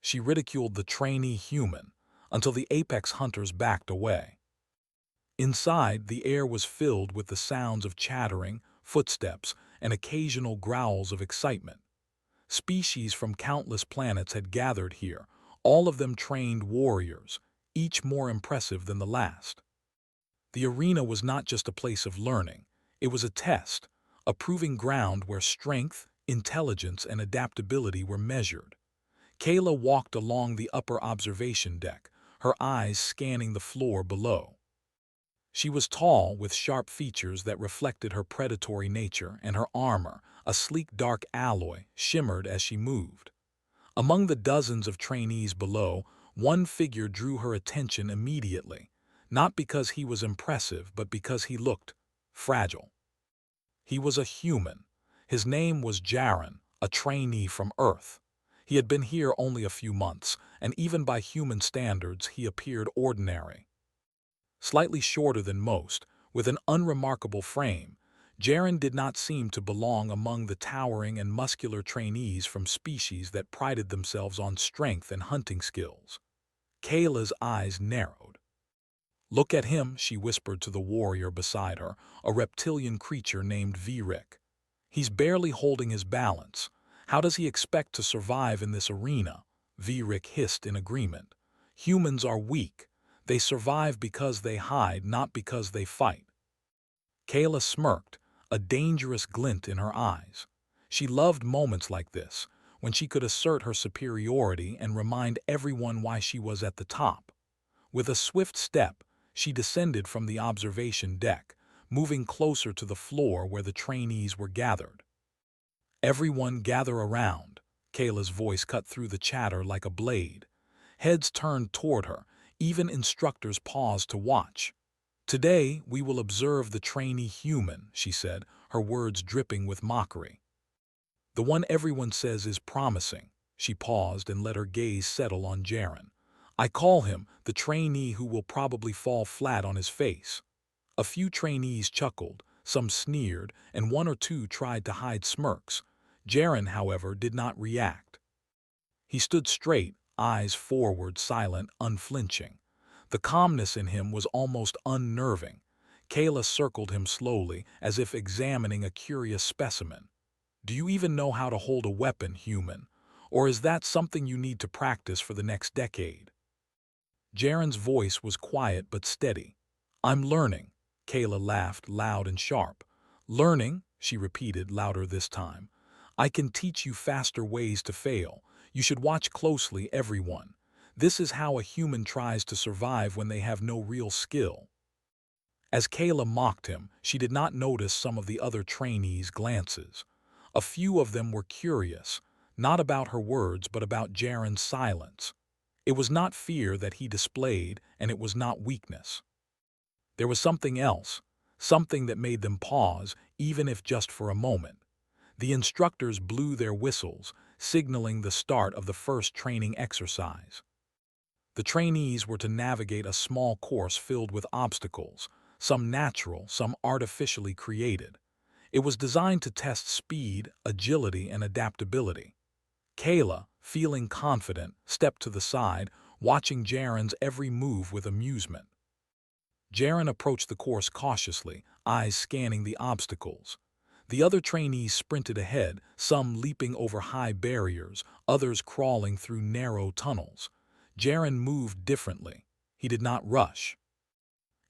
She ridiculed the trainee human until the apex hunters backed away. Inside, the air was filled with the sounds of chattering, footsteps, and occasional growls of excitement. Species from countless planets had gathered here, all of them trained warriors, each more impressive than the last. The arena was not just a place of learning, it was a test, a proving ground where strength, intelligence, and adaptability were measured. Kayla walked along the upper observation deck, her eyes scanning the floor below. She was tall, with sharp features that reflected her predatory nature, and her armor, a sleek dark alloy, shimmered as she moved. Among the dozens of trainees below, one figure drew her attention immediately, not because he was impressive, but because he looked fragile. He was a human. His name was Jaren, a trainee from Earth. He had been here only a few months, and even by human standards, he appeared ordinary. Slightly shorter than most, with an unremarkable frame, Jaren did not seem to belong among the towering and muscular trainees from species that prided themselves on strength and hunting skills. Kayla's eyes narrowed. "Look at him," she whispered to the warrior beside her, a reptilian creature named Virik. "He's barely holding his balance. How does he expect to survive in this arena?" Virik hissed in agreement. "Humans are weak. They survive because they hide, not because they fight." Kayla smirked, a dangerous glint in her eyes. She loved moments like this, when she could assert her superiority and remind everyone why she was at the top. With a swift step, she descended from the observation deck, moving closer to the floor where the trainees were gathered. "Everyone gather around," Kayla's voice cut through the chatter like a blade. Heads turned toward her, even instructors paused to watch. "Today, we will observe the trainee human," she said, her words dripping with mockery. "The one everyone says is promising." She paused and let her gaze settle on Jaren. "I call him the trainee who will probably fall flat on his face." A few trainees chuckled, some sneered, and one or two tried to hide smirks. Jaren, however, did not react. He stood straight, eyes forward, silent, unflinching. The calmness in him was almost unnerving. Kayla circled him slowly, as if examining a curious specimen. "Do you even know how to hold a weapon, human? Or is that something you need to practice for the next decade?" Jaren's voice was quiet but steady. "I'm learning." Kayla laughed, loud and sharp. "Learning?" she repeated, louder this time. "I can teach you faster ways to fail. You should watch closely, everyone. This is how a human tries to survive when they have no real skill." As Kayla mocked him, she did not notice some of the other trainees' glances. A few of them were curious, not about her words but about Jaren's silence. It was not fear that he displayed, and it was not weakness. There was something else, something that made them pause, even if just for a moment. The instructors blew their whistles, signaling the start of the first training exercise. The trainees were to navigate a small course filled with obstacles, some natural, some artificially created. It was designed to test speed, agility, and adaptability. Kayla, feeling confident, stepped to the side, watching Jaren's every move with amusement. Jaren approached the course cautiously, eyes scanning the obstacles. The other trainees sprinted ahead, some leaping over high barriers, others crawling through narrow tunnels. Jaren moved differently. He did not rush.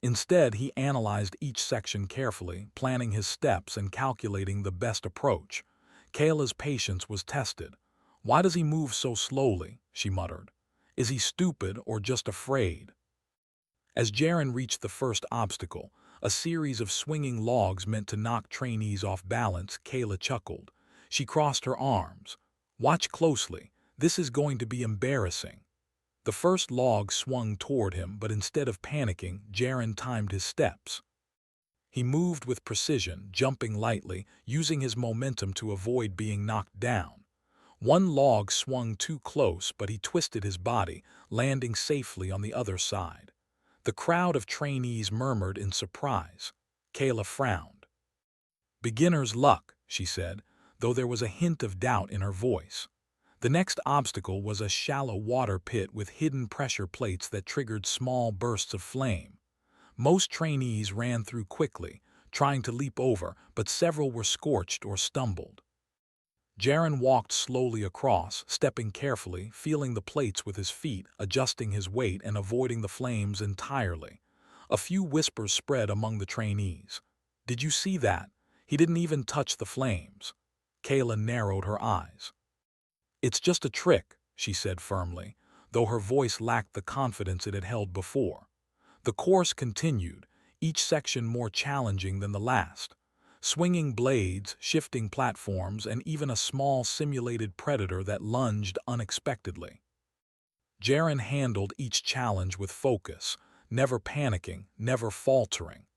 Instead, he analyzed each section carefully, planning his steps and calculating the best approach. Kayla's patience was tested. "Why does he move so slowly?" she muttered. "Is he stupid or just afraid?" As Jaren reached the first obstacle, a series of swinging logs meant to knock trainees off balance, Kayla chuckled. She crossed her arms. "Watch closely. This is going to be embarrassing." The first log swung toward him, but instead of panicking, Jaren timed his steps. He moved with precision, jumping lightly, using his momentum to avoid being knocked down. One log swung too close, but he twisted his body, landing safely on the other side. The crowd of trainees murmured in surprise. Kayla frowned. "Beginner's luck," she said, though there was a hint of doubt in her voice. The next obstacle was a shallow water pit with hidden pressure plates that triggered small bursts of flame. Most trainees ran through quickly, trying to leap over, but several were scorched or stumbled. Jaren walked slowly across, stepping carefully, feeling the plates with his feet, adjusting his weight and avoiding the flames entirely. A few whispers spread among the trainees. "Did you see that? He didn't even touch the flames." Kayla narrowed her eyes. "It's just a trick," she said firmly, though her voice lacked the confidence it had held before. The course continued, each section more challenging than the last. Swinging blades, shifting platforms, and even a small simulated predator that lunged unexpectedly. Jaren handled each challenge with focus, never panicking, never faltering.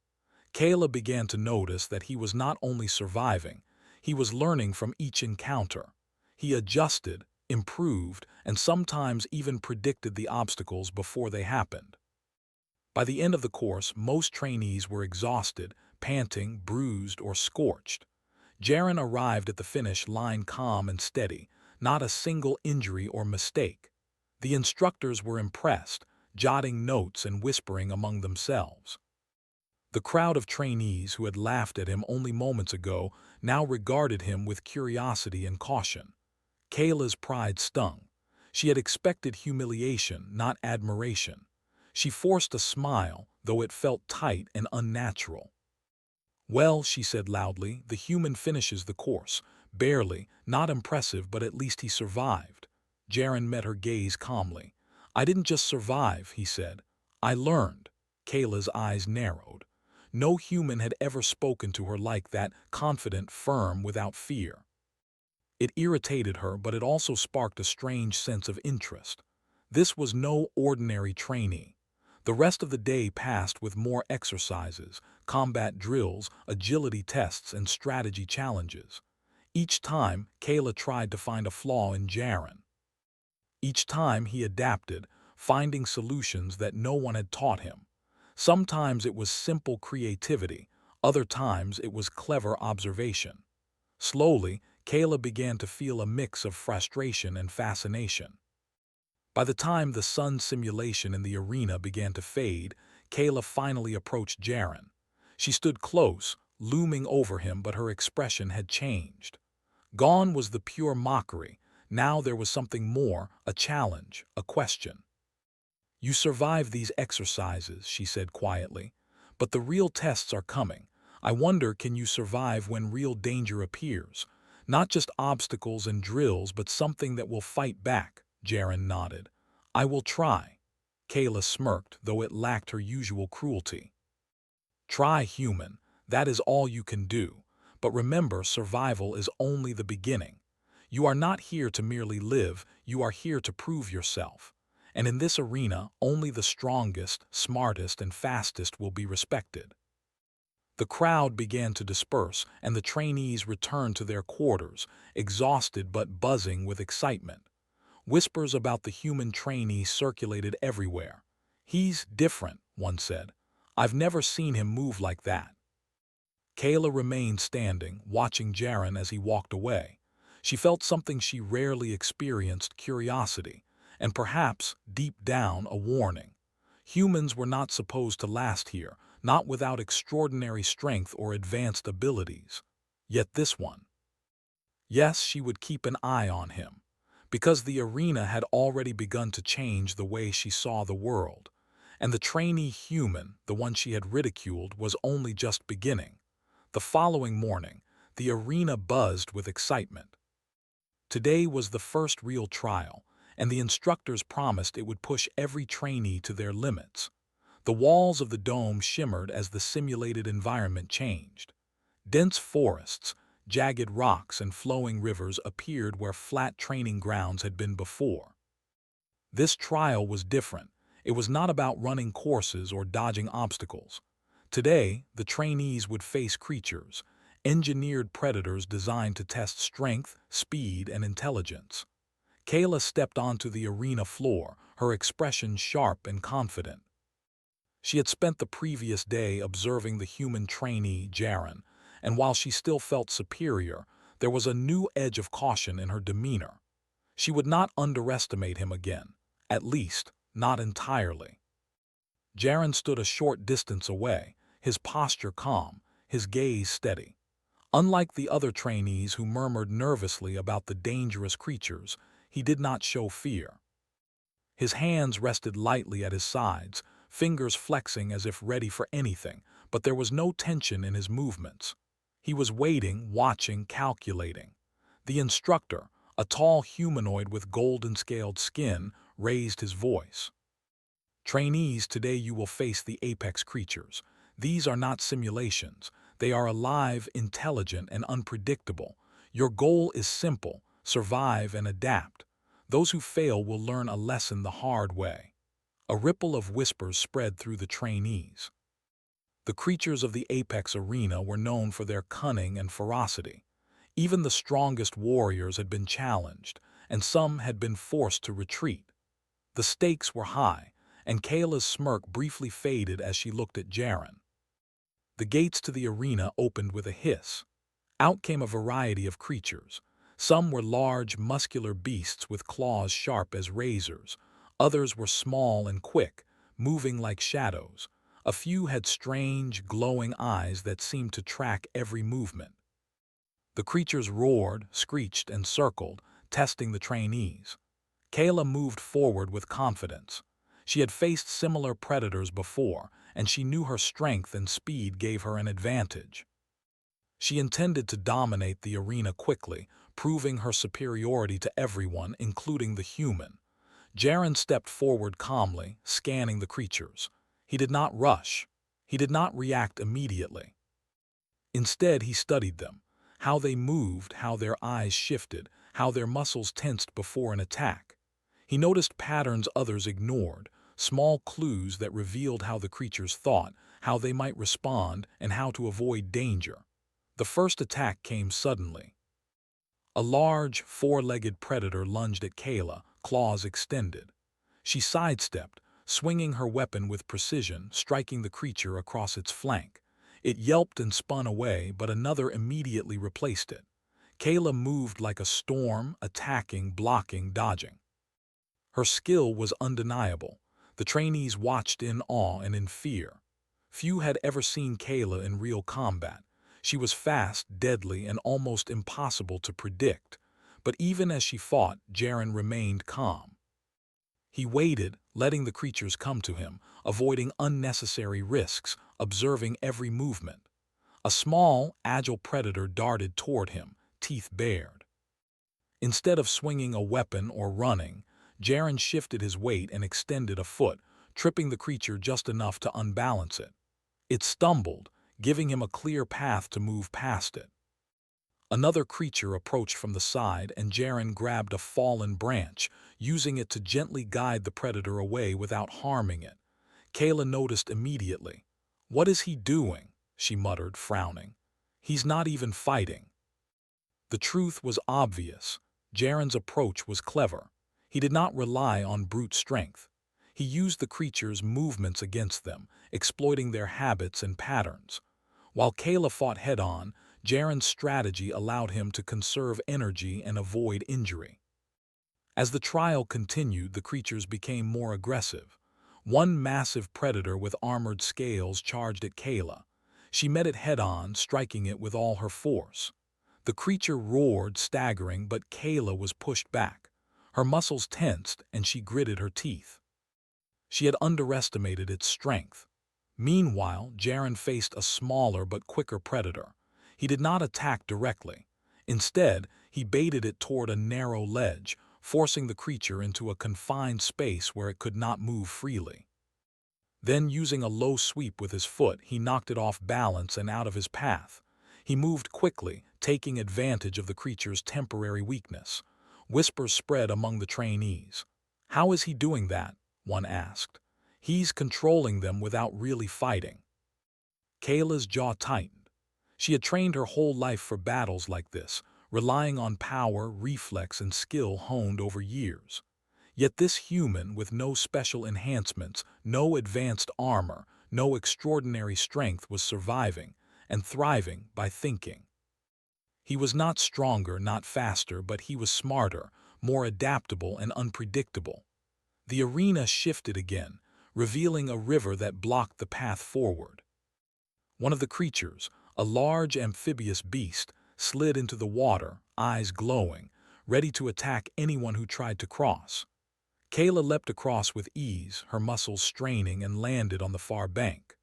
Kayla began to notice that he was not only surviving, he was learning from each encounter. He adjusted, improved, and sometimes even predicted the obstacles before they happened. By the end of the course, most trainees were exhausted, panting, bruised, or scorched. Jaren arrived at the finish line calm and steady, not a single injury or mistake. The instructors were impressed, jotting notes and whispering among themselves. The crowd of trainees who had laughed at him only moments ago now regarded him with curiosity and caution. Kayla's pride stung. She had expected humiliation, not admiration. She forced a smile, though it felt tight and unnatural. "Well," she said loudly, "the human finishes the course. Barely, not impressive, but at least he survived." Jaren met her gaze calmly. "I didn't just survive," he said. "I learned." Kayla's eyes narrowed. No human had ever spoken to her like that, confident, firm, without fear. It irritated her, but it also sparked a strange sense of interest. This was no ordinary trainee. The rest of the day passed with more exercises, combat drills, agility tests, and strategy challenges. Each time, Kayla tried to find a flaw in Jaren. Each time he adapted, finding solutions that no one had taught him. Sometimes it was simple creativity, other times it was clever observation. Slowly, Kayla began to feel a mix of frustration and fascination. By the time the sun simulation in the arena began to fade, Kayla finally approached Jaren. She stood close, looming over him, but her expression had changed. Gone was the pure mockery. Now there was something more, a challenge, a question. "You survived these exercises," she said quietly, "but the real tests are coming. I wonder, can you survive when real danger appears? Not just obstacles and drills, but something that will fight back." Jaren nodded. "I will try." Kayla smirked, though it lacked her usual cruelty. "Try, human. That is all you can do. But remember, survival is only the beginning. You are not here to merely live, you are here to prove yourself. And in this arena, only the strongest, smartest, and fastest will be respected." The crowd began to disperse, and the trainees returned to their quarters, exhausted but buzzing with excitement. Whispers about the human trainee circulated everywhere. "He's different," one said. "I've never seen him move like that." Kayla remained standing, watching Jaren as he walked away. She felt something she rarely experienced, curiosity, and perhaps, deep down, a warning. Humans were not supposed to last here, not without extraordinary strength or advanced abilities. Yet this one. Yes, she would keep an eye on him, because the arena had already begun to change the way she saw the world, and the trainee human, the one she had ridiculed, was only just beginning. The following morning, the arena buzzed with excitement. Today was the first real trial, and the instructors promised it would push every trainee to their limits. The walls of the dome shimmered as the simulated environment changed. Dense forests, jagged rocks, and flowing rivers appeared where flat training grounds had been before. This trial was different. It was not about running courses or dodging obstacles. Today, the trainees would face creatures, engineered predators designed to test strength, speed, and intelligence. Kayla stepped onto the arena floor, her expression sharp and confident. She had spent the previous day observing the human trainee, Jaren, and while she still felt superior, there was a new edge of caution in her demeanor. She would not underestimate him again, at least, not entirely. Jaren stood a short distance away, his posture calm, his gaze steady. Unlike the other trainees who murmured nervously about the dangerous creatures, he did not show fear. His hands rested lightly at his sides, fingers flexing as if ready for anything, but there was no tension in his movements. He was waiting, watching, calculating. The instructor, a tall humanoid with golden-scaled skin, raised his voice. Trainees, today you will face the apex creatures. These are not simulations. They are alive, intelligent, and unpredictable. Your goal is simple: survive and adapt. Those who fail will learn a lesson the hard way. A ripple of whispers spread through the trainees. The creatures of the apex arena were known for their cunning and ferocity. Even the strongest warriors had been challenged, and some had been forced to retreat. The stakes were high, and Kayla's smirk briefly faded as she looked at Jaren. The gates to the arena opened with a hiss. Out came a variety of creatures. Some were large, muscular beasts with claws sharp as razors. Others were small and quick, moving like shadows. A few had strange, glowing eyes that seemed to track every movement. The creatures roared, screeched, and circled, testing the trainees. Kayla moved forward with confidence. She had faced similar predators before, and she knew her strength and speed gave her an advantage. She intended to dominate the arena quickly, proving her superiority to everyone, including the human. Jaren stepped forward calmly, scanning the creatures. He did not rush. He did not react immediately. Instead, he studied them, how they moved, how their eyes shifted, how their muscles tensed before an attack. He noticed patterns others ignored, small clues that revealed how the creatures thought, how they might respond, and how to avoid danger. The first attack came suddenly. A large, four-legged predator lunged at Kayla, claws extended. She sidestepped, swinging her weapon with precision, striking the creature across its flank. It yelped and spun away, but another immediately replaced it. Kayla moved like a storm, attacking, blocking, dodging. Her skill was undeniable. The trainees watched in awe and in fear. Few had ever seen Kayla in real combat. She was fast, deadly, and almost impossible to predict. But even as she fought, Jaren remained calm. He waited, letting the creatures come to him, avoiding unnecessary risks, observing every movement. A small, agile predator darted toward him, teeth bared. Instead of swinging a weapon or running, Jaren shifted his weight and extended a foot, tripping the creature just enough to unbalance it. It stumbled, giving him a clear path to move past it. Another creature approached from the side, and Jaren grabbed a fallen branch, using it to gently guide the predator away without harming it. Kayla noticed immediately. "What is he doing?" she muttered, frowning. "He's not even fighting." The truth was obvious. Jaren's approach was clever. He did not rely on brute strength. He used the creature's movements against them, exploiting their habits and patterns. While Kayla fought head-on, Jaren's strategy allowed him to conserve energy and avoid injury. As the trial continued, the creatures became more aggressive. One massive predator with armored scales charged at Kayla. She met it head-on, striking it with all her force. The creature roared, staggering, but Kayla was pushed back. Her muscles tensed, and she gritted her teeth. She had underestimated its strength. Meanwhile, Jaren faced a smaller but quicker predator. He did not attack directly. Instead, he baited it toward a narrow ledge, forcing the creature into a confined space where it could not move freely. Then, using a low sweep with his foot, he knocked it off balance and out of his path. He moved quickly, taking advantage of the creature's temporary weakness. Whispers spread among the trainees. "How is he doing that?" one asked. "He's controlling them without really fighting." Kayla's jaw tightened. She had trained her whole life for battles like this, relying on power, reflex, and skill honed over years. Yet this human, with no special enhancements, no advanced armor, no extraordinary strength, was surviving and thriving by thinking. He was not stronger, not faster, but he was smarter, more adaptable and unpredictable. The arena shifted again, revealing a river that blocked the path forward. One of the creatures, a large amphibious beast, slid into the water, eyes glowing, ready to attack anyone who tried to cross. Kayla leapt across with ease, her muscles straining, and landed on the far bank.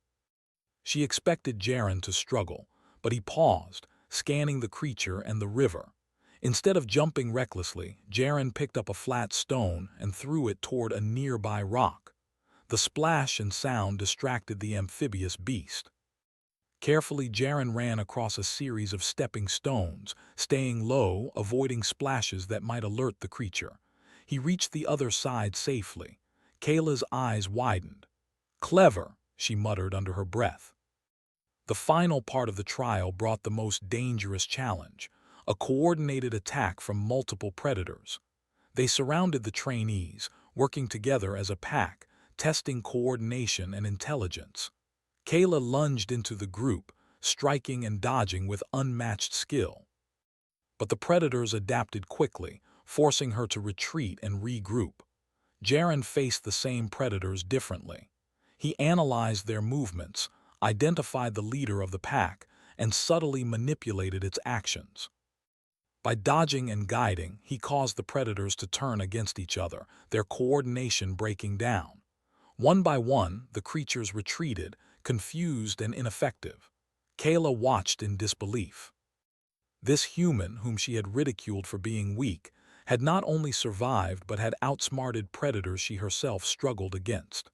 She expected Jaren to struggle, but he paused, scanning the creature and the river. Instead of jumping recklessly, Jaren picked up a flat stone and threw it toward a nearby rock. The splash and sound distracted the amphibious beast. Carefully, Jaren ran across a series of stepping stones, staying low, avoiding splashes that might alert the creature. He reached the other side safely. Kayla's eyes widened. "Clever," she muttered under her breath. The final part of the trial brought the most dangerous challenge, a coordinated attack from multiple predators. They surrounded the trainees, working together as a pack, testing coordination and intelligence. Kayla lunged into the group, striking and dodging with unmatched skill. But the predators adapted quickly, forcing her to retreat and regroup. Jaren faced the same predators differently. He analyzed their movements, identified the leader of the pack, and subtly manipulated its actions. By dodging and guiding, he caused the predators to turn against each other, their coordination breaking down. One by one, the creatures retreated, confused and ineffective. Kayla watched in disbelief. This human, whom she had ridiculed for being weak, had not only survived but had outsmarted predators she herself struggled against.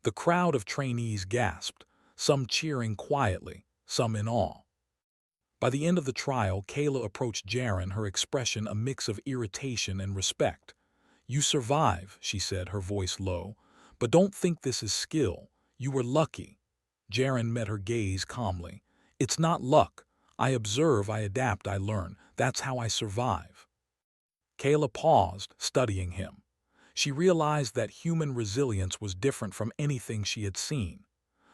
The crowd of trainees gasped, some cheering quietly, some in awe. By the end of the trial, Kayla approached Jaren, her expression a mix of irritation and respect. "You survive," she said, her voice low, "but don't think this is skill. You were lucky." Jaren met her gaze calmly. "It's not luck. I observe, I adapt, I learn. That's how I survive." Kayla paused, studying him. She realized that human resilience was different from anything she had seen.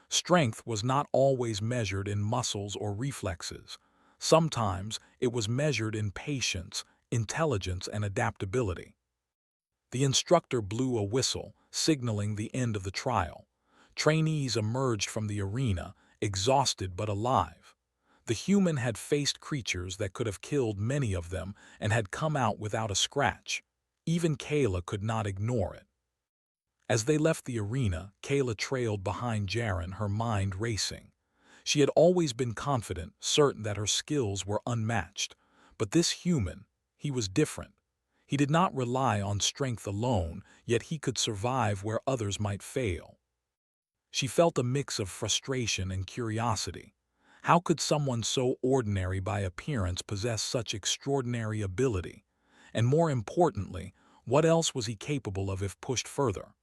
Strength was not always measured in muscles or reflexes. Sometimes it was measured in patience, intelligence, and adaptability. The instructor blew a whistle, signaling the end of the trial. Trainees emerged from the arena, exhausted but alive. The human had faced creatures that could have killed many of them and had come out without a scratch. Even Kayla could not ignore it. As they left the arena, Kayla trailed behind Jaren, her mind racing. She had always been confident, certain that her skills were unmatched. But this human, he was different. He did not rely on strength alone, yet he could survive where others might fail. She felt a mix of frustration and curiosity. How could someone so ordinary by appearance possess such extraordinary ability? And more importantly, what else was he capable of if pushed further?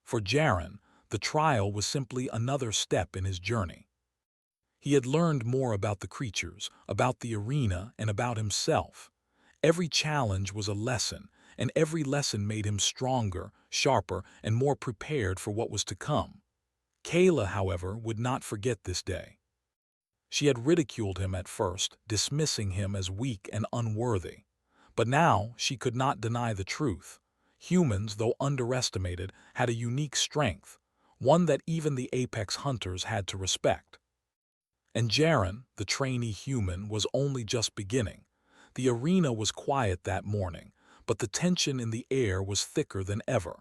For Jaren, the trial was simply another step in his journey. He had learned more about the creatures, about the arena, and about himself. Every challenge was a lesson, and every lesson made him stronger, sharper, and more prepared for what was to come. Kayla, however, would not forget this day. She had ridiculed him at first, dismissing him as weak and unworthy. But now she could not deny the truth. Humans, though underestimated, had a unique strength, one that even the apex hunters had to respect. And Jaren, the trainee human, was only just beginning. The arena was quiet that morning, but the tension in the air was thicker than ever.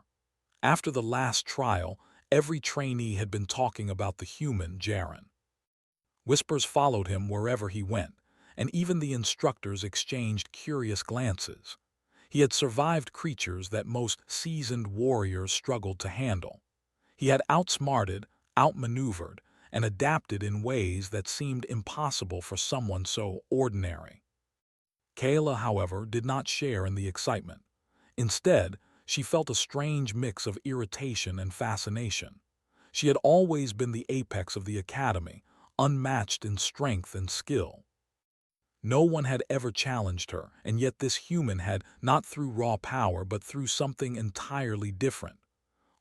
After the last trial, every trainee had been talking about the human Jaren. Whispers followed him wherever he went, and even the instructors exchanged curious glances. He had survived creatures that most seasoned warriors struggled to handle. He had outsmarted, outmaneuvered, and adapted in ways that seemed impossible for someone so ordinary. Kayla, however, did not share in the excitement. Instead, she felt a strange mix of irritation and fascination. She had always been the apex of the academy, unmatched in strength and skill. No one had ever challenged her, and yet this human had, not through raw power, but through something entirely different.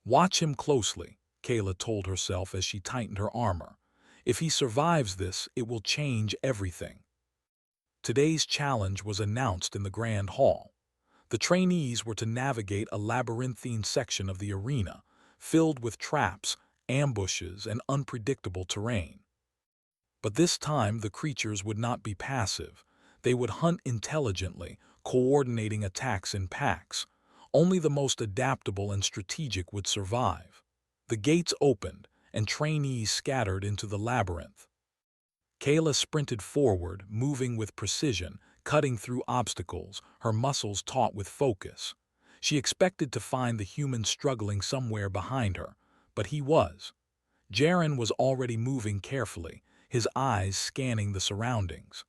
"Watch him closely," Kayla told herself as she tightened her armor. "If he survives this, it will change everything." Today's challenge was announced in the grand hall. The trainees were to navigate a labyrinthine section of the arena, filled with traps, ambushes, and unpredictable terrain. But this time the creatures would not be passive. They would hunt intelligently, coordinating attacks in packs. Only the most adaptable and strategic would survive. The gates opened, and trainees scattered into the labyrinth. Kayla sprinted forward, moving with precision, cutting through obstacles, her muscles taut with focus. She expected to find the human struggling somewhere behind her, but he was. Jaren was already moving carefully, his eyes scanning the surroundings.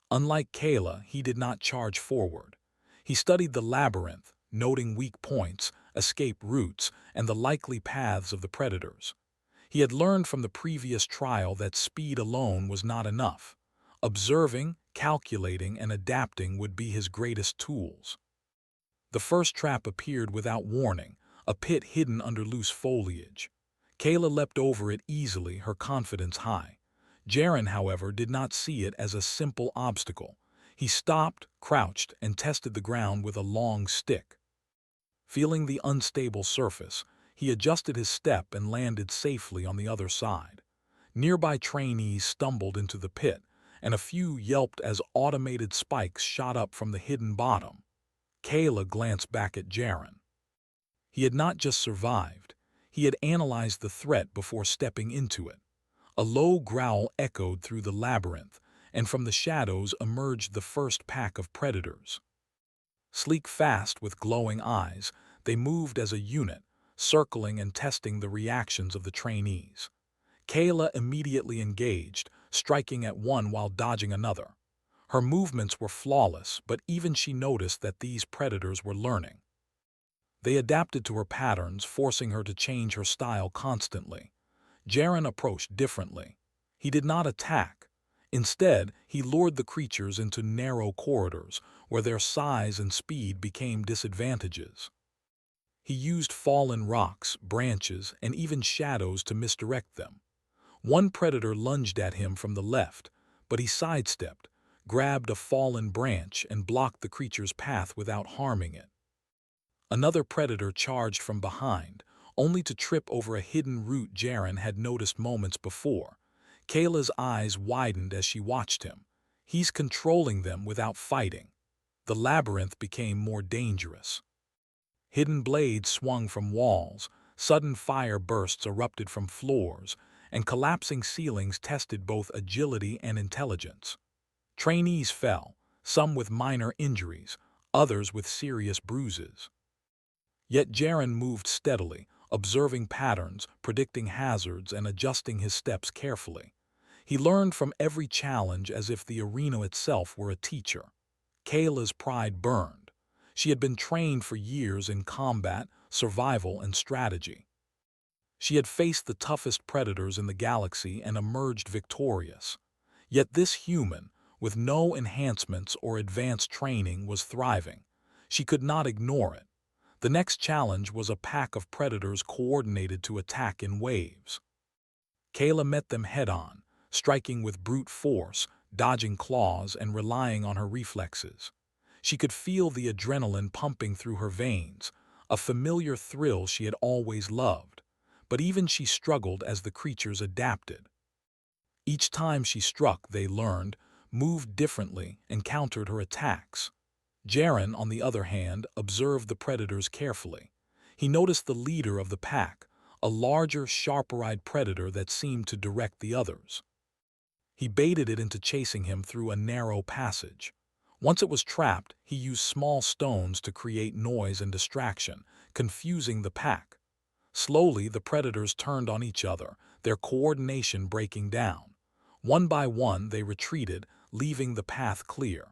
Unlike Kayla, he did not charge forward. He studied the labyrinth, noting weak points, escape routes, and the likely paths of the predators. He had learned from the previous trial that speed alone was not enough. Observing, calculating, and adapting would be his greatest tools. The first trap appeared without warning, a pit hidden under loose foliage. Kayla leapt over it easily, her confidence high. Jaren, however, did not see it as a simple obstacle. He stopped, crouched, and tested the ground with a long stick. Feeling the unstable surface, he adjusted his step and landed safely on the other side. Nearby trainees stumbled into the pit, and a few yelped as automated spikes shot up from the hidden bottom. Kayla glanced back at Jaren. He had not just survived, he had analyzed the threat before stepping into it. A low growl echoed through the labyrinth, and from the shadows emerged the first pack of predators. Sleek fast with glowing eyes, they moved as a unit, circling and testing the reactions of the trainees. Kayla immediately engaged, striking at one while dodging another. Her movements were flawless, but even she noticed that these predators were learning. They adapted to her patterns, forcing her to change her style constantly. Jaren approached differently. He did not attack. Instead, he lured the creatures into narrow corridors, where their size and speed became disadvantages. He used fallen rocks, branches, and even shadows to misdirect them. One predator lunged at him from the left, but he sidestepped, grabbed a fallen branch, and blocked the creature's path without harming it. Another predator charged from behind, only to trip over a hidden root Jaren had noticed moments before. Kayla's eyes widened as she watched him. He's controlling them without fighting. The labyrinth became more dangerous. Hidden blades swung from walls, sudden fire bursts erupted from floors, and collapsing ceilings tested both agility and intelligence. Trainees fell, some with minor injuries, others with serious bruises. Yet Jaren moved steadily, observing patterns, predicting hazards, and adjusting his steps carefully. He learned from every challenge as if the arena itself were a teacher. Kayla's pride burned. She had been trained for years in combat, survival, and strategy. She had faced the toughest predators in the galaxy and emerged victorious. Yet this human, with no enhancements or advanced training, was thriving. She could not ignore it. The next challenge was a pack of predators coordinated to attack in waves. Kayla met them head-on, striking with brute force, dodging claws, and relying on her reflexes. She could feel the adrenaline pumping through her veins, a familiar thrill she had always loved. But even she struggled as the creatures adapted. Each time she struck, they learned, moved differently, and countered her attacks. Jaren, on the other hand, observed the predators carefully. He noticed the leader of the pack, a larger, sharper-eyed predator that seemed to direct the others. He baited it into chasing him through a narrow passage. Once it was trapped, he used small stones to create noise and distraction, confusing the pack. Slowly, the predators turned on each other, their coordination breaking down. One by one, they retreated, leaving the path clear.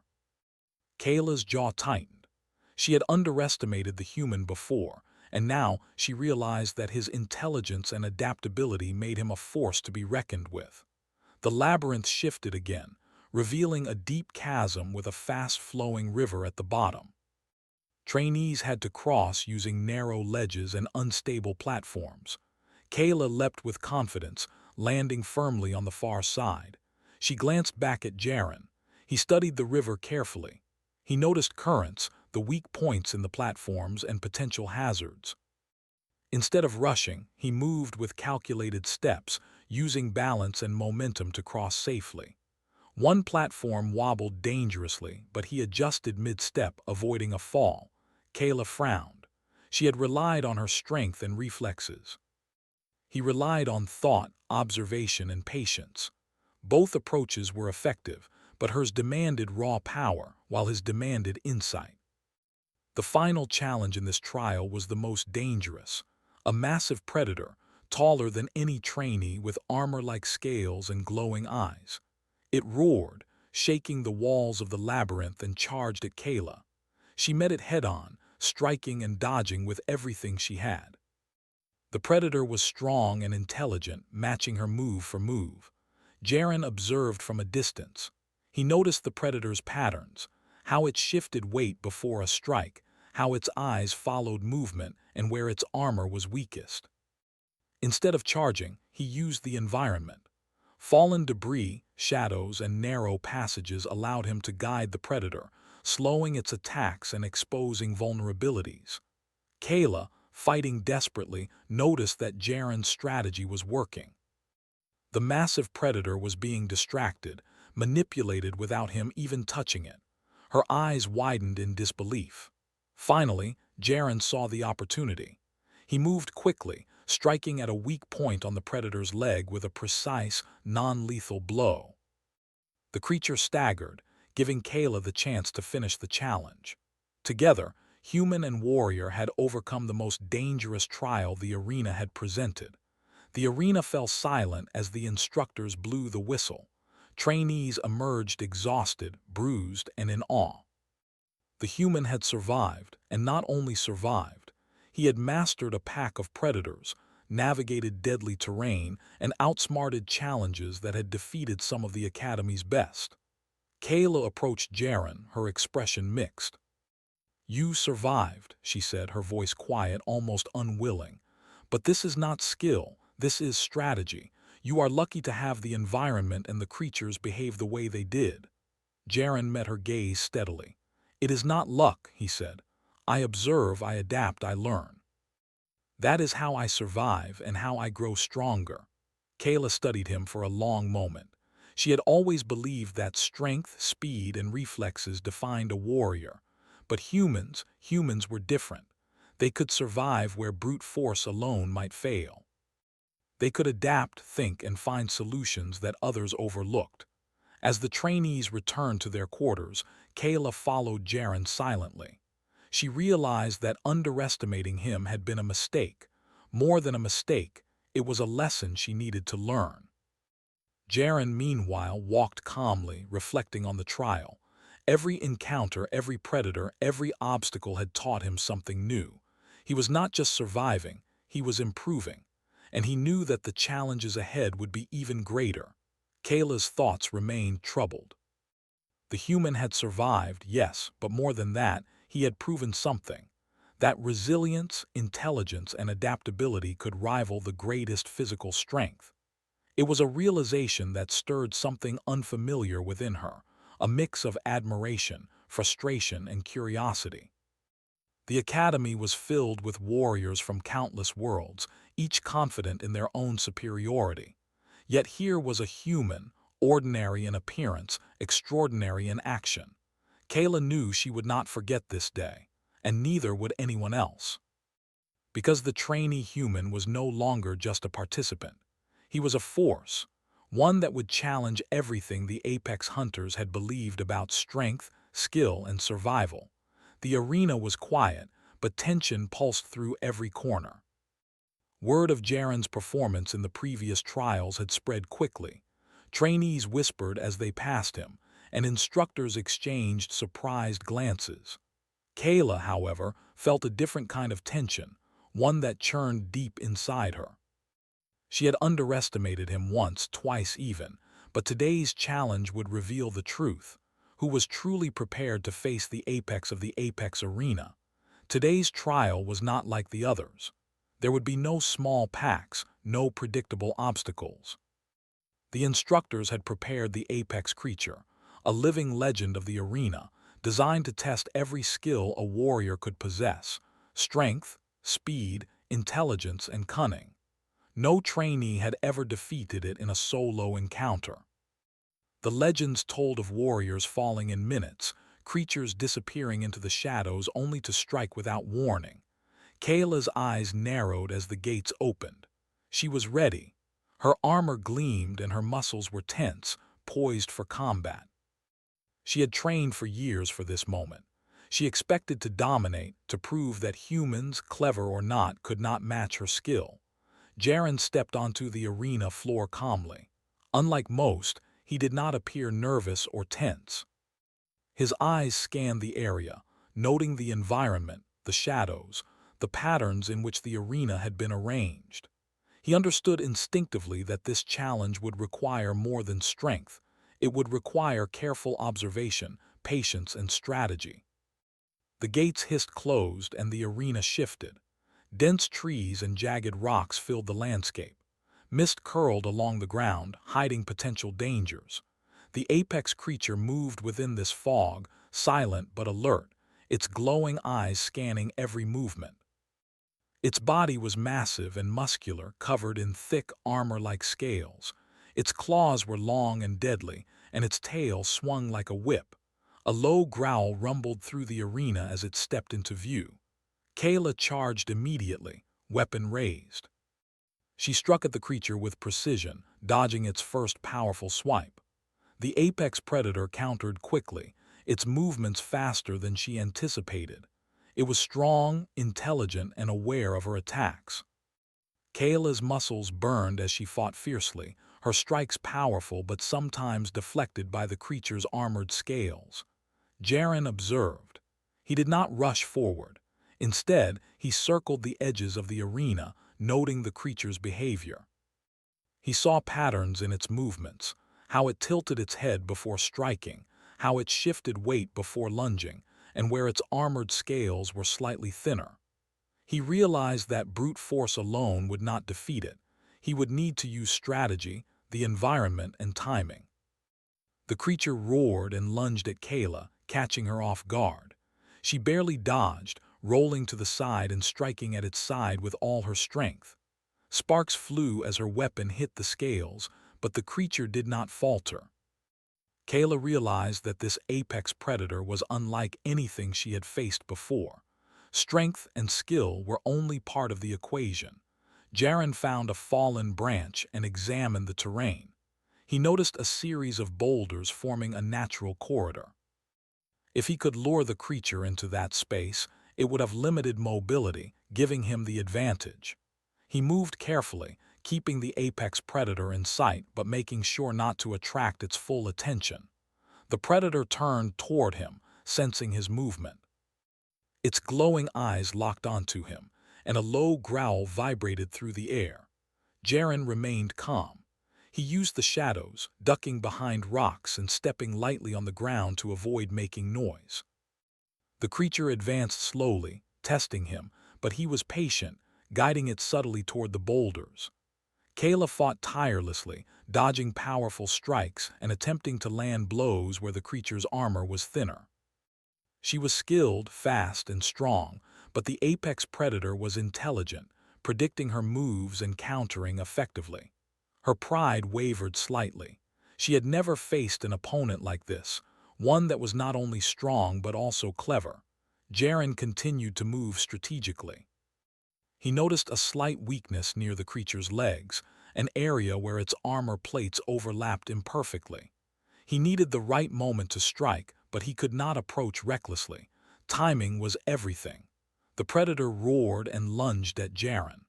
Kayla's jaw tightened. She had underestimated the human before, and now she realized that his intelligence and adaptability made him a force to be reckoned with. The labyrinth shifted again, revealing a deep chasm with a fast-flowing river at the bottom. Trainees had to cross using narrow ledges and unstable platforms. Kayla leapt with confidence, landing firmly on the far side. She glanced back at Jaren. He studied the river carefully. He noticed currents, the weak points in the platforms and potential hazards. Instead of rushing, he moved with calculated steps, using balance and momentum to cross safely. One platform wobbled dangerously, but he adjusted mid-step, avoiding a fall. Kayla frowned. She had relied on her strength and reflexes. He relied on thought, observation, and patience. Both approaches were effective, but hers demanded raw power, while his demanded insight. The final challenge in this trial was the most dangerous. A massive predator, taller than any trainee with armor like scales and glowing eyes. It roared, shaking the walls of the labyrinth, and charged at Kayla. She met it head-on, striking and dodging with everything she had. The predator was strong and intelligent, matching her move for move. Jaren observed from a distance. He noticed the predator's patterns, how it shifted weight before a strike, how its eyes followed movement, and where its armor was weakest. Instead of charging, he used the environment. Fallen debris, shadows, and narrow passages allowed him to guide the predator, slowing its attacks and exposing vulnerabilities. Kayla, fighting desperately, noticed that Jaren's strategy was working. The massive predator was being distracted, manipulated without him even touching it. Her eyes widened in disbelief. Finally, Jaren saw the opportunity. He moved quickly, striking at a weak point on the predator's leg with a precise, non-lethal blow. The creature staggered, giving Kayla the chance to finish the challenge. Together, human and warrior had overcome the most dangerous trial the arena had presented. The arena fell silent as the instructors blew the whistle. Trainees emerged exhausted, bruised, and in awe. The human had survived, and not only survived. He had mastered a pack of predators, navigated deadly terrain, and outsmarted challenges that had defeated some of the Academy's best. Kayla approached Jaren, her expression mixed. "You survived," she said, her voice quiet, almost unwilling. "But this is not skill, this is strategy. You are lucky to have the environment and the creatures behave the way they did." Jaren met her gaze steadily. "It is not luck," he said. "I observe, I adapt, I learn. That is how I survive and how I grow stronger." Kayla studied him for a long moment. She had always believed that strength, speed, and reflexes defined a warrior. But humans were different. They could survive where brute force alone might fail. They could adapt, think, and find solutions that others overlooked. As the trainees returned to their quarters, Kayla followed Jaren silently. She realized that underestimating him had been a mistake. More than a mistake, it was a lesson she needed to learn. Jaren, meanwhile, walked calmly, reflecting on the trial. Every encounter, every predator, every obstacle had taught him something new. He was not just surviving, he was improving. And he knew that the challenges ahead would be even greater. Kayla's thoughts remained troubled. The human had survived, yes, but more than that, he had proven something. That resilience, intelligence, and adaptability could rival the greatest physical strength. It was a realization that stirred something unfamiliar within her, a mix of admiration, frustration, and curiosity. The Academy was filled with warriors from countless worlds, each confident in their own superiority. Yet here was a human, ordinary in appearance, extraordinary in action. Kayla knew she would not forget this day, and neither would anyone else. Because the trainee human was no longer just a participant. He was a force, one that would challenge everything the apex hunters had believed about strength, skill, and survival. The arena was quiet, but tension pulsed through every corner. Word of Jaren's performance in the previous trials had spread quickly. Trainees whispered as they passed him, and instructors exchanged surprised glances. Kayla, however, felt a different kind of tension, one that churned deep inside her. She had underestimated him once, twice even, but today's challenge would reveal the truth. Who was truly prepared to face the apex of the apex arena? Today's trial was not like the others. There would be no small packs, no predictable obstacles. The instructors had prepared the apex creature, a living legend of the arena, designed to test every skill a warrior could possess: strength, speed, intelligence, and cunning. No trainee had ever defeated it in a solo encounter. The legends told of warriors falling in minutes, creatures disappearing into the shadows only to strike without warning. Kayla's eyes narrowed as the gates opened. She was ready. Her armor gleamed and her muscles were tense, poised for combat. She had trained for years for this moment. She expected to dominate, to prove that humans, clever or not, could not match her skill. Jaren stepped onto the arena floor calmly. Unlike most, he did not appear nervous or tense. His eyes scanned the area, noting the environment, the shadows, the patterns in which the arena had been arranged. He understood instinctively that this challenge would require more than strength. It would require careful observation, patience, and strategy. The gates hissed closed and the arena shifted. Dense trees and jagged rocks filled the landscape. Mist curled along the ground, hiding potential dangers. The apex creature moved within this fog, silent but alert, its glowing eyes scanning every movement. Its body was massive and muscular, covered in thick armor-like scales. Its claws were long and deadly, and its tail swung like a whip. A low growl rumbled through the arena as it stepped into view. Kayla charged immediately, weapon raised. She struck at the creature with precision, dodging its first powerful swipe. The apex predator countered quickly, its movements faster than she anticipated. It was strong, intelligent, and aware of her attacks. Kayla's muscles burned as she fought fiercely, her strikes powerful but sometimes deflected by the creature's armored scales. Jaren observed. He did not rush forward. Instead, he circled the edges of the arena, noting the creature's behavior. He saw patterns in its movements, how it tilted its head before striking, how it shifted weight before lunging, and where its armored scales were slightly thinner. He realized that brute force alone would not defeat it. He would need to use strategy, the environment, and timing. The creature roared and lunged at Kayla, catching her off guard. She barely dodged, rolling to the side and striking at its side with all her strength. Sparks flew as her weapon hit the scales, but the creature did not falter. Kayla realized that this apex predator was unlike anything she had faced before. Strength and skill were only part of the equation. Jaren found a fallen branch and examined the terrain. He noticed a series of boulders forming a natural corridor. If he could lure the creature into that space, it would have limited mobility, giving him the advantage. He moved carefully, keeping the apex predator in sight but making sure not to attract its full attention. The predator turned toward him, sensing his movement. Its glowing eyes locked onto him, and a low growl vibrated through the air. Jaren remained calm. He used the shadows, ducking behind rocks and stepping lightly on the ground to avoid making noise. The creature advanced slowly, testing him, but he was patient, guiding it subtly toward the boulders. Kayla fought tirelessly, dodging powerful strikes and attempting to land blows where the creature's armor was thinner. She was skilled, fast, and strong, but the apex predator was intelligent, predicting her moves and countering effectively. Her pride wavered slightly. She had never faced an opponent like this, one that was not only strong but also clever. Jaren continued to move strategically. He noticed a slight weakness near the creature's legs, an area where its armor plates overlapped imperfectly. He needed the right moment to strike, but he could not approach recklessly. Timing was everything. The predator roared and lunged at Jaren.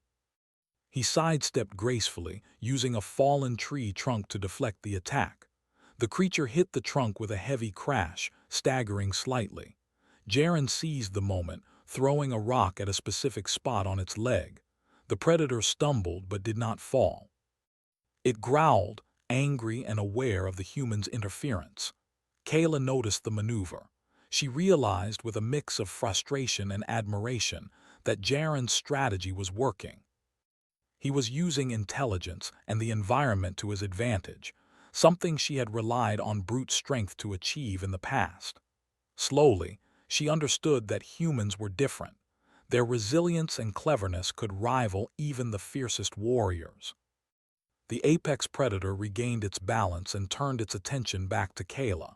He sidestepped gracefully, using a fallen tree trunk to deflect the attack. The creature hit the trunk with a heavy crash, staggering slightly. Jaren seized the moment, throwing a rock at a specific spot on its leg. The predator stumbled but did not fall. It growled, angry and aware of the human's interference. Kayla noticed the maneuver. She realized with a mix of frustration and admiration that Jaren's strategy was working. He was using intelligence and the environment to his advantage, something she had relied on brute strength to achieve in the past. Slowly, she understood that humans were different. Their resilience and cleverness could rival even the fiercest warriors. The apex predator regained its balance and turned its attention back to Kayla.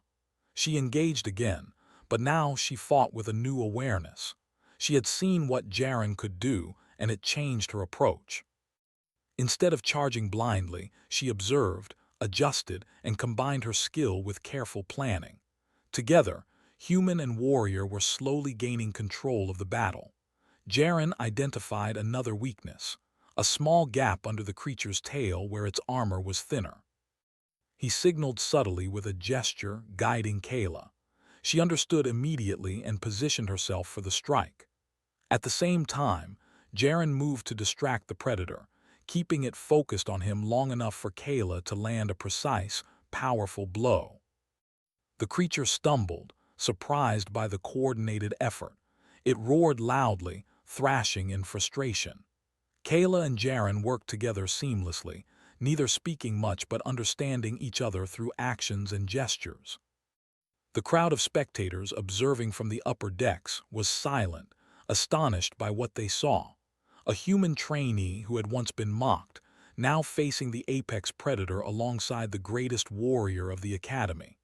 She engaged again, but now she fought with a new awareness. She had seen what Jaren could do, and it changed her approach. Instead of charging blindly, she observed, adjusted, and combined her skill with careful planning. Together, human and warrior were slowly gaining control of the battle. Jaren identified another weakness, a small gap under the creature's tail where its armor was thinner. He signaled subtly with a gesture, guiding Kayla. She understood immediately and positioned herself for the strike. At the same time, Jaren moved to distract the predator, keeping it focused on him long enough for Kayla to land a precise, powerful blow. The creature stumbled, surprised by the coordinated effort. It roared loudly, thrashing in frustration. Kayla and Jaren worked together seamlessly, neither speaking much but understanding each other through actions and gestures. The crowd of spectators observing from the upper decks was silent, astonished by what they saw. A human trainee who had once been mocked, now facing the apex predator alongside the greatest warrior of the academy.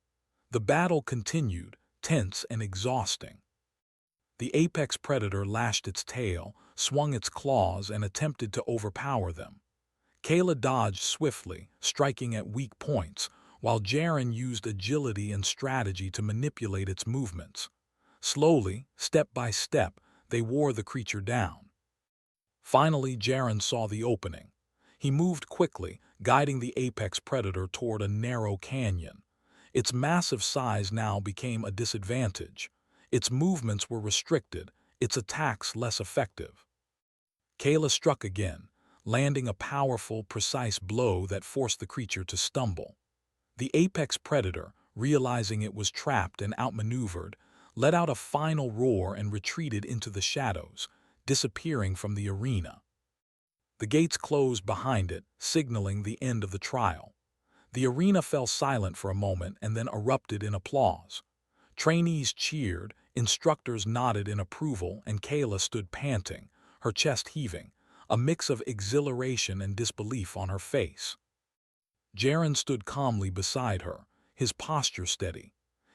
The battle continued, tense and exhausting. The apex predator lashed its tail, swung its claws, and attempted to overpower them. Kayla dodged swiftly, striking at weak points, while Jaren used agility and strategy to manipulate its movements. Slowly, step by step, they wore the creature down. Finally, Jaren saw the opening. He moved quickly, guiding the apex predator toward a narrow canyon. Its massive size now became a disadvantage. Its movements were restricted, its attacks less effective. Kayla struck again, landing a powerful, precise blow that forced the creature to stumble. The apex predator, realizing it was trapped and outmaneuvered, let out a final roar and retreated into the shadows, disappearing from the arena. The gates closed behind it, signaling the end of the trial. The arena fell silent for a moment and then erupted in applause. Trainees cheered, instructors nodded in approval, and Kayla stood panting, her chest heaving, a mix of exhilaration and disbelief on her face. Jaren stood calmly beside her, his posture steady.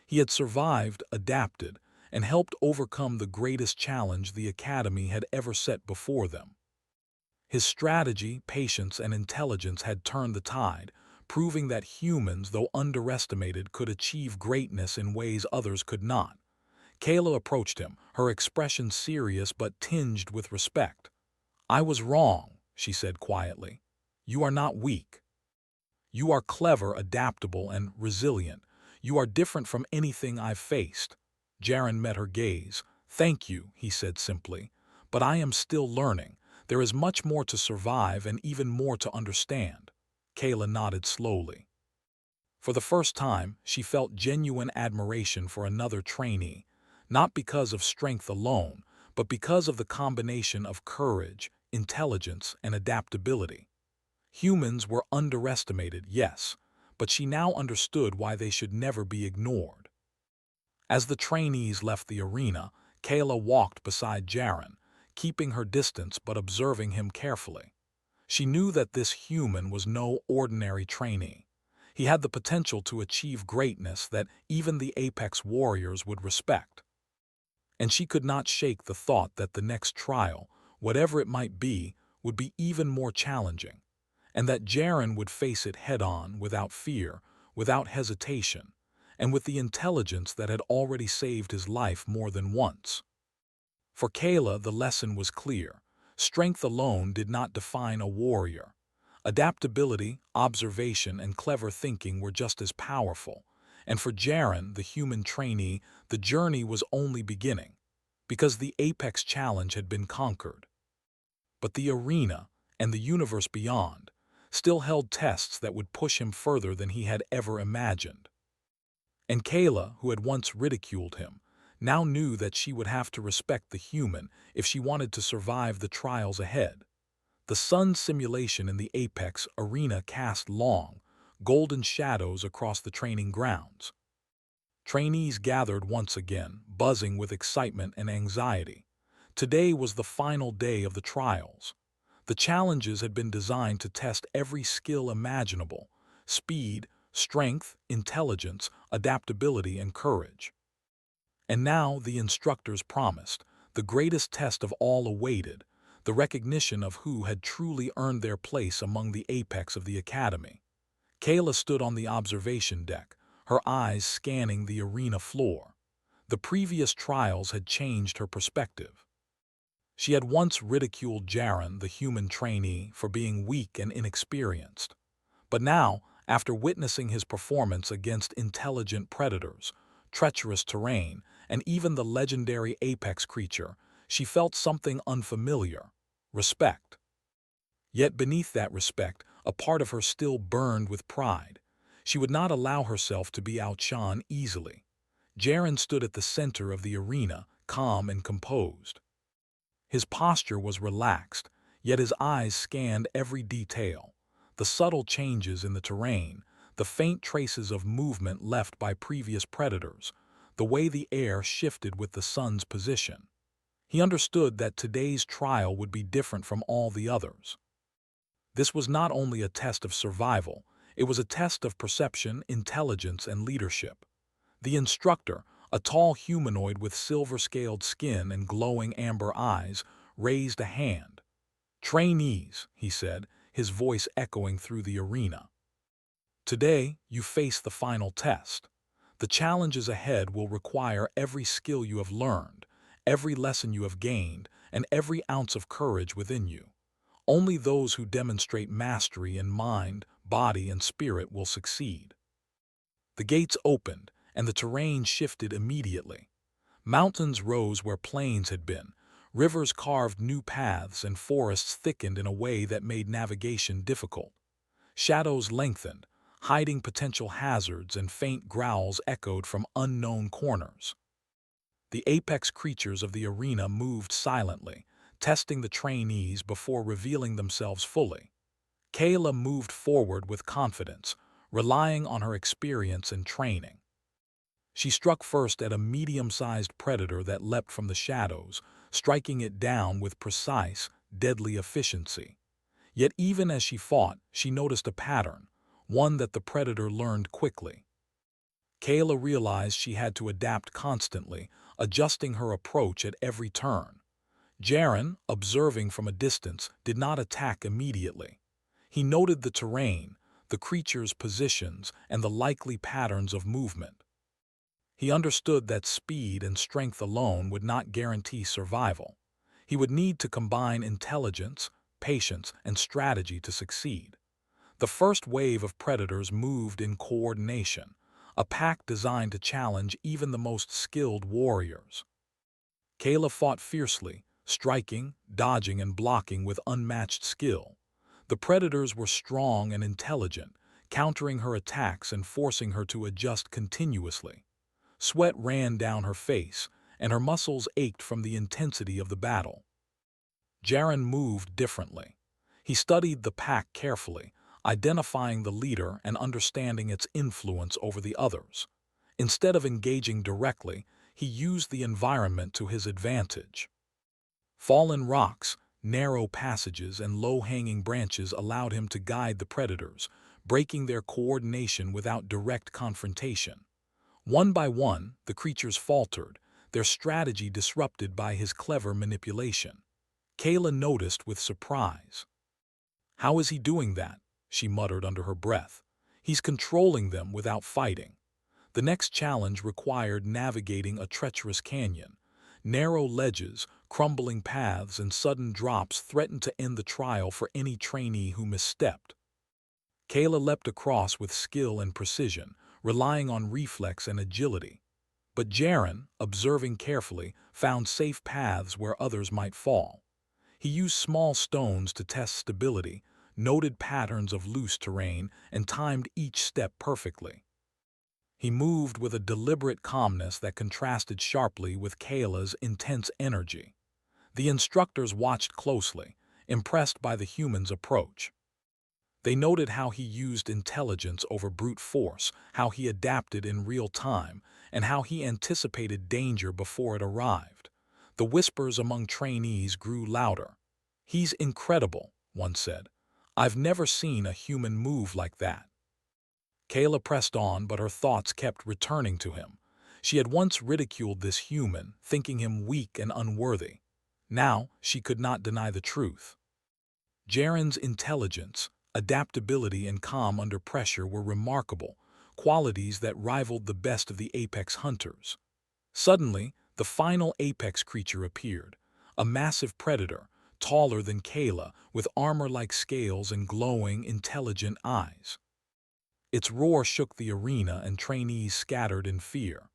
He had survived, adapted, and helped overcome the greatest challenge the Academy had ever set before them. His strategy, patience, and intelligence had turned the tide, proving that humans, though underestimated, could achieve greatness in ways others could not. Kayla approached him, her expression serious but tinged with respect. "I was wrong," she said quietly. "You are not weak. You are clever, adaptable, and resilient. You are different from anything I've faced." Jaren met her gaze. "Thank you," he said simply. "But I am still learning. There is much more to survive and even more to understand." Kayla nodded slowly. For the first time, she felt genuine admiration for another trainee, not because of strength alone, but because of the combination of courage, intelligence, and adaptability. Humans were underestimated, yes, but she now understood why they should never be ignored. As the trainees left the arena, Kayla walked beside Jaren, keeping her distance but observing him carefully. She knew that this human was no ordinary trainee. He had the potential to achieve greatness that even the apex warriors would respect. And she could not shake the thought that the next trial, whatever it might be, would be even more challenging, and that Jaren would face it head-on, without fear, without hesitation, and with the intelligence that had already saved his life more than once. For Kayla, the lesson was clear. Strength alone did not define a warrior. Adaptability, observation, and clever thinking were just as powerful. And for Jaren, the human trainee, the journey was only beginning, because the apex challenge had been conquered. But the arena, and the universe beyond, still held tests that would push him further than he had ever imagined. And Kayla, who had once ridiculed him, now knew that she would have to respect the human if she wanted to survive the trials ahead. The sun simulation in the apex arena cast long, golden shadows across the training grounds. Trainees gathered once again, buzzing with excitement and anxiety. Today was the final day of the trials. The challenges had been designed to test every skill imaginable: speed, strength, intelligence, adaptability, and courage. And now the instructors promised, the greatest test of all awaited, the recognition of who had truly earned their place among the apex of the academy. Kayla stood on the observation deck, her eyes scanning the arena floor. The previous trials had changed her perspective. She had once ridiculed Jaren, the human trainee, for being weak and inexperienced. But now, after witnessing his performance against intelligent predators, treacherous terrain, and even the legendary apex creature, she felt something unfamiliar: respect. Yet beneath that respect, a part of her still burned with pride. She would not allow herself to be outshone easily. Jaren stood at the center of the arena, calm and composed. His posture was relaxed, yet his eyes scanned every detail: the subtle changes in the terrain, the faint traces of movement left by previous predators, the way the air shifted with the sun's position. He understood that today's trial would be different from all the others. This was not only a test of survival, it was a test of perception, intelligence, and leadership. The instructor, a tall humanoid with silver-scaled skin and glowing amber eyes, raised a hand. "Trainees," he said, his voice echoing through the arena. "Today, you face the final test. The challenges ahead will require every skill you have learned, every lesson you have gained, and every ounce of courage within you. Only those who demonstrate mastery in mind, body, and spirit will succeed." The gates opened, and the terrain shifted immediately. Mountains rose where plains had been, rivers carved new paths, and forests thickened in a way that made navigation difficult. Shadows lengthened, hiding potential hazards, and faint growls echoed from unknown corners. The apex creatures of the arena moved silently, testing the trainees before revealing themselves fully. Kayla moved forward with confidence, relying on her experience and training. She struck first at a medium-sized predator that leapt from the shadows, striking it down with precise, deadly efficiency. Yet even as she fought, she noticed a pattern, one that the predator learned quickly. Kayla realized she had to adapt constantly, adjusting her approach at every turn. Jaren, observing from a distance, did not attack immediately. He noted the terrain, the creature's positions, and the likely patterns of movement. He understood that speed and strength alone would not guarantee survival. He would need to combine intelligence, patience, and strategy to succeed. The first wave of predators moved in coordination, a pack designed to challenge even the most skilled warriors. Kayla fought fiercely, striking, dodging, and blocking with unmatched skill. The predators were strong and intelligent, countering her attacks and forcing her to adjust continuously. Sweat ran down her face, and her muscles ached from the intensity of the battle. Jaren moved differently. He studied the pack carefully, identifying the leader and understanding its influence over the others. Instead of engaging directly, he used the environment to his advantage. Fallen rocks, narrow passages, and low-hanging branches allowed him to guide the predators, breaking their coordination without direct confrontation. One by one, the creatures faltered, their strategy disrupted by his clever manipulation. Kayla noticed with surprise. "How is he doing that?" she muttered under her breath. "He's controlling them without fighting." The next challenge required navigating a treacherous canyon. Narrow ledges, crumbling paths, and sudden drops threatened to end the trial for any trainee who misstepped. Kayla leapt across with skill and precision, relying on reflex and agility. But Jaren, observing carefully, found safe paths where others might fall. He used small stones to test stability, noted patterns of loose terrain, and timed each step perfectly. He moved with a deliberate calmness that contrasted sharply with Kayla's intense energy. The instructors watched closely, impressed by the human's approach. They noted how he used intelligence over brute force, how he adapted in real time, and how he anticipated danger before it arrived. The whispers among trainees grew louder. "He's incredible," one said. "I've never seen a human move like that." Kayla pressed on, but her thoughts kept returning to him. She had once ridiculed this human, thinking him weak and unworthy. Now she could not deny the truth. Jaren's intelligence, adaptability, and calm under pressure were remarkable, qualities that rivaled the best of the apex hunters. Suddenly, the final apex creature appeared, a massive predator, taller than Kayla, with armor like scales and glowing, intelligent eyes. Its roar shook the arena and trainees scattered in fear.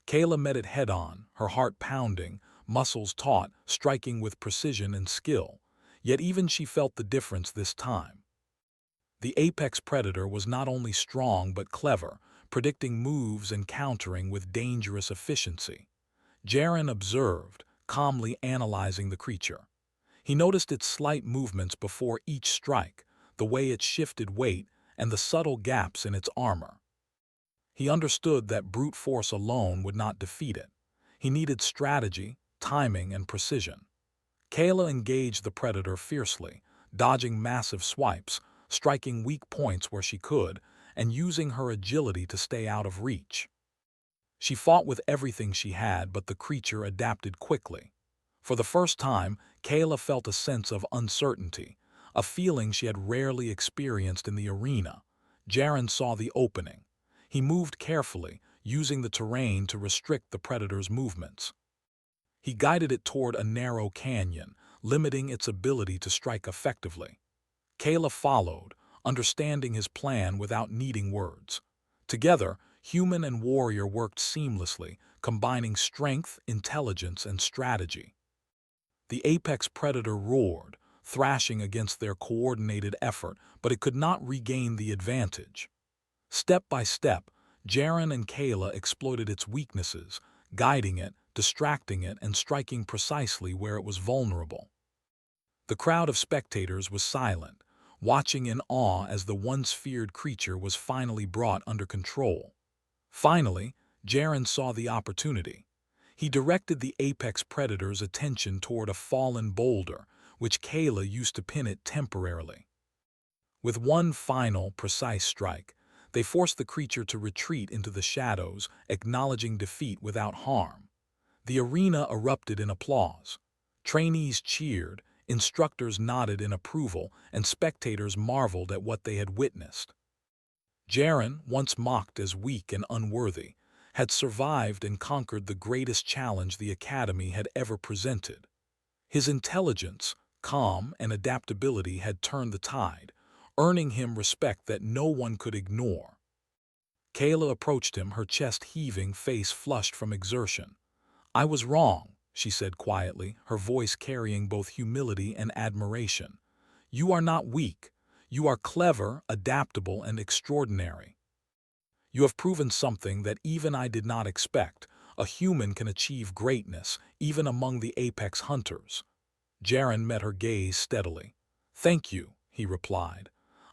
Kayla met it head-on, her heart pounding, muscles taut, striking with precision and skill. Yet even she felt the difference this time. The apex predator was not only strong but clever, predicting moves and countering with dangerous efficiency. Jaren observed, calmly analyzing the creature. He noticed its slight movements before each strike, the way it shifted weight, and the subtle gaps in its armor. He understood that brute force alone would not defeat it. He needed strategy, timing, and precision. Kayla engaged the predator fiercely, dodging massive swipes, striking weak points where she could, and using her agility to stay out of reach. She fought with everything she had, but the creature adapted quickly. For the first time, Kayla felt a sense of uncertainty, a feeling she had rarely experienced in the arena. Jaren saw the opening. He moved carefully, using the terrain to restrict the predator's movements. He guided it toward a narrow canyon, limiting its ability to strike effectively. Kayla followed, understanding his plan without needing words. Together, human and warrior worked seamlessly, combining strength, intelligence, and strategy. The apex predator roared, thrashing against their coordinated effort, but it could not regain the advantage. Step by step, Jaren and Kayla exploited its weaknesses, guiding it, distracting it, and striking precisely where it was vulnerable. The crowd of spectators was silent, watching in awe as the once feared creature was finally brought under control. Finally, Jaren saw the opportunity. He directed the apex predator's attention toward a fallen boulder, which Kayla used to pin it temporarily. With one final, precise strike, they forced the creature to retreat into the shadows, acknowledging defeat without harm. The arena erupted in applause. Trainees cheered, instructors nodded in approval, and spectators marveled at what they had witnessed. Jaren, once mocked as weak and unworthy, had survived and conquered the greatest challenge the Academy had ever presented. His intelligence, calm, and adaptability had turned the tide, earning him respect that no one could ignore. Kayla approached him, her chest heaving, face flushed from exertion. "I was wrong," she said quietly, her voice carrying both humility and admiration. "You are not weak. You are clever, adaptable, and extraordinary. You have proven something that even I did not expect. A human can achieve greatness, even among the apex hunters." Jaren met her gaze steadily. "Thank you," he replied.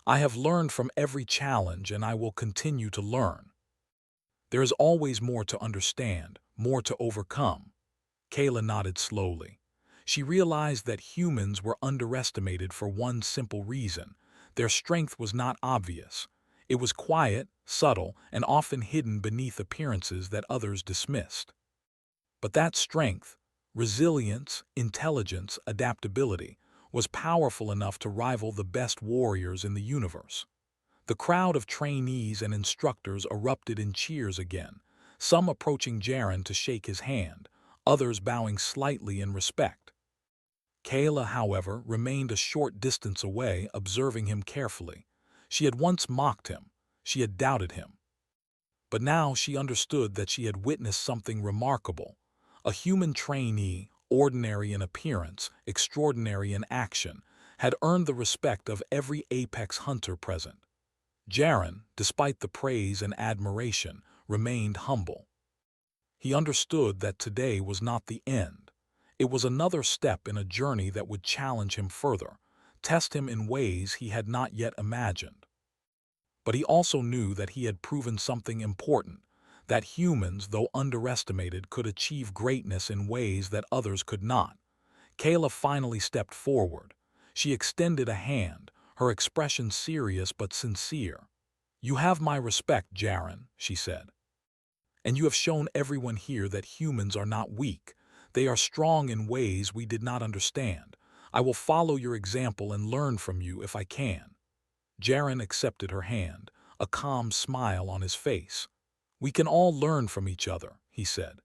"I have learned from every challenge, and I will continue to learn. There is always more to understand, more to overcome." Kayla nodded slowly. She realized that humans were underestimated for one simple reason. Their strength was not obvious. It was quiet, subtle, and often hidden beneath appearances that others dismissed. But that strength, resilience, intelligence, adaptability, was powerful enough to rival the best warriors in the universe. The crowd of trainees and instructors erupted in cheers again, some approaching Jaren to shake his hand, others bowing slightly in respect. Kayla, however, remained a short distance away, observing him carefully. She had once mocked him, she had doubted him. But now she understood that she had witnessed something remarkable. A human trainee, ordinary in appearance, extraordinary in action, had earned the respect of every apex hunter present. Jaren, despite the praise and admiration, remained humble. He understood that today was not the end. It was another step in a journey that would challenge him further, test him in ways he had not yet imagined. But he also knew that he had proven something important, that humans, though underestimated, could achieve greatness in ways that others could not. Kayla finally stepped forward. She extended a hand, her expression serious but sincere. "You have my respect, Jaren," she said. "And you have shown everyone here that humans are not weak. They are strong in ways we did not understand. I will follow your example and learn from you if I can." Jaren accepted her hand, a calm smile on his face. "We can all learn from each other," he said.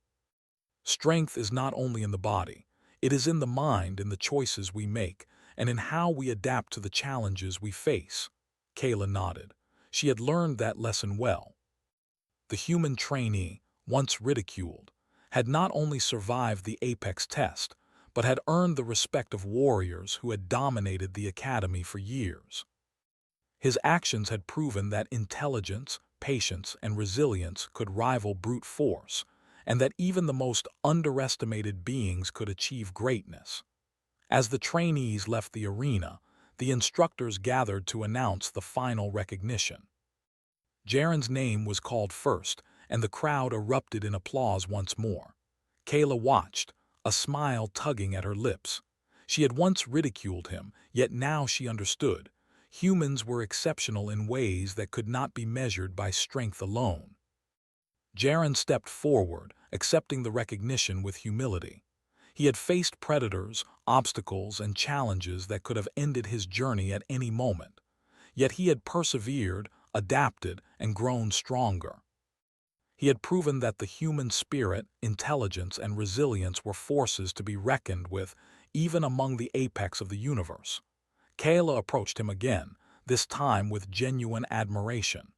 "Strength is not only in the body. It is in the mind, in the choices we make, and in how we adapt to the challenges we face." Kayla nodded. She had learned that lesson well. The human trainee, once ridiculed, had not only survived the apex test, but had earned the respect of warriors who had dominated the academy for years. His actions had proven that intelligence, patience, and resilience could rival brute force, and that even the most underestimated beings could achieve greatness. As the trainees left the arena, the instructors gathered to announce the final recognition. Jaren's name was called first, and the crowd erupted in applause once more. Kayla watched, a smile tugging at her lips. She had once ridiculed him, yet now she understood. Humans were exceptional in ways that could not be measured by strength alone. Jaren stepped forward, accepting the recognition with humility. He had faced predators, obstacles, and challenges that could have ended his journey at any moment. Yet he had persevered, adapted, and grown stronger. He had proven that the human spirit, intelligence, and resilience were forces to be reckoned with, even among the apex of the universe. Kayla approached him again, this time with genuine admiration.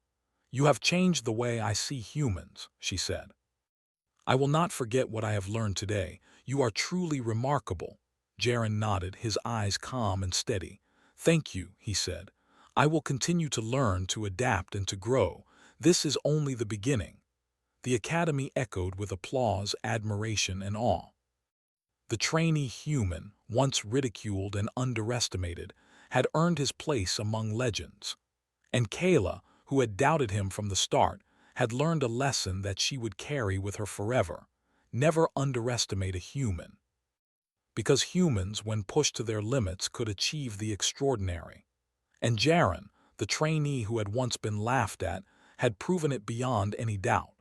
"You have changed the way I see humans," she said. "I will not forget what I have learned today. You are truly remarkable." Jaren nodded, his eyes calm and steady. "Thank you," he said. "I will continue to learn, to adapt, and to grow. This is only the beginning." The academy echoed with applause, admiration, and awe. The trainee human, once ridiculed and underestimated, had earned his place among legends. And Kayla, who had doubted him from the start, had learned a lesson that she would carry with her forever. Never underestimate a human. Because humans, when pushed to their limits, could achieve the extraordinary. And Jaren, the trainee who had once been laughed at, had proven it beyond any doubt.